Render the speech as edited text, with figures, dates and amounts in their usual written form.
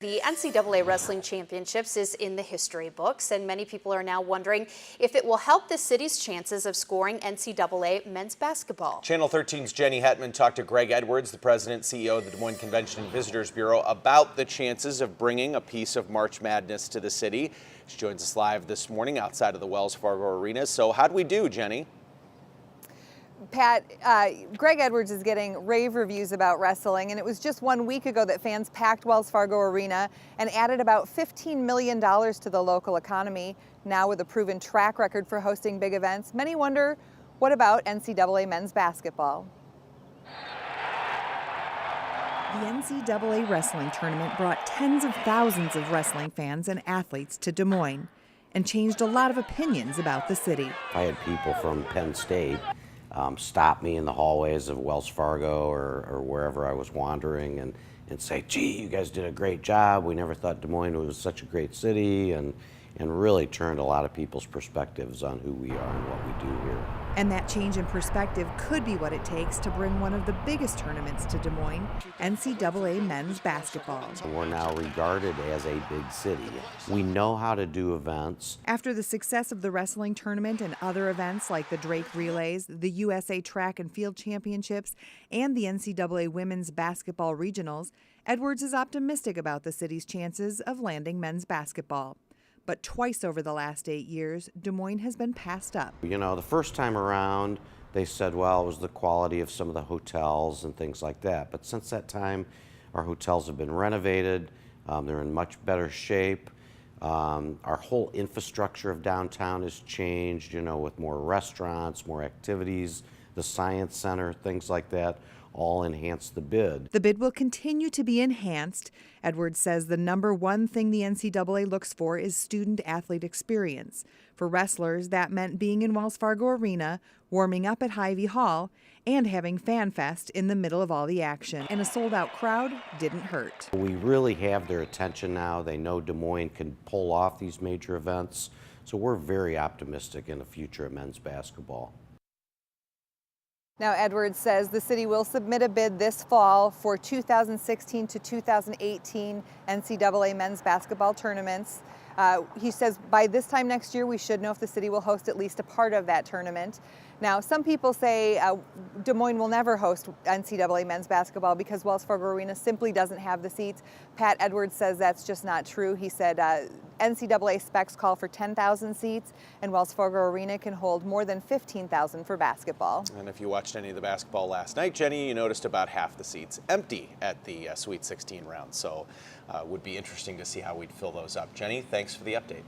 The NCAA Wrestling Championships is in the history books, and many people are now wondering if it will help the city's chances of scoring NCAA men's basketball. Channel 13's Jenny Hettmann talked to Greg Edwards, the president and CEO of the Des Moines Convention and Visitors Bureau, about the chances of bringing a piece of March Madness to the city. She joins us live this morning outside of the Wells Fargo Arena. So how'd we do, Jenny? Pat, Greg Edwards is getting rave reviews about wrestling, and it was just 1 week ago that fans packed Wells Fargo Arena and added about $15 million to the local economy. Now with a proven track record for hosting big events, many wonder, what about NCAA men's basketball? The NCAA wrestling tournament brought tens of thousands of wrestling fans and athletes to Des Moines and changed a lot of opinions about the city. I had people from Penn State stop me in the hallways of Wells Fargo or wherever I was wandering and say, gee, you guys did a great job. We never thought Des Moines was such a great city, and really turned a lot of people's perspectives on who we are and what we do here. And that change in perspective could be what it takes to bring one of the biggest tournaments to Des Moines, NCAA men's basketball. We're now regarded as a big city. We know how to do events. After the success of the wrestling tournament and other events like the Drake Relays, the USA Track and Field Championships, and the NCAA Women's Basketball Regionals, Edwards is optimistic about the city's chances of landing men's basketball. But twice over the last 8 years, Des Moines has been passed up. You know, the first time around, they said, well, it was the quality of some of the hotels and things like that. But since that time, our hotels have been renovated. They're in much better shape. Our whole infrastructure of downtown has changed, you know, with more restaurants, more activities, the Science Center, things like that, all enhance the bid. The bid will continue to be enhanced. Edwards says the number one thing the NCAA looks for is student-athlete experience. For wrestlers, that meant being in Wells Fargo Arena, warming up at Hy-Vee Hall, and having Fan Fest in the middle of all the action. And a sold-out crowd didn't hurt. We really have their attention now. They know Des Moines can pull off these major events. So we're very optimistic in the future of men's basketball. Now, Edwards says the city will submit a bid this fall for 2016 to 2018 NCAA men's basketball tournaments. He says by this time next year, we should know if the city will host at least a part of that tournament. Now, some people say Des Moines will never host NCAA men's basketball because Wells Fargo Arena simply doesn't have the seats. Pat Edwards says that's just not true. He said NCAA specs call for 10,000 seats, and Wells Fargo Arena can hold more than 15,000 for basketball. And if you watched any of the basketball last night, Jenny, you noticed about half the seats empty at the Sweet 16 round. So it would be interesting to see how we'd fill those up. Jenny, thanks for the update.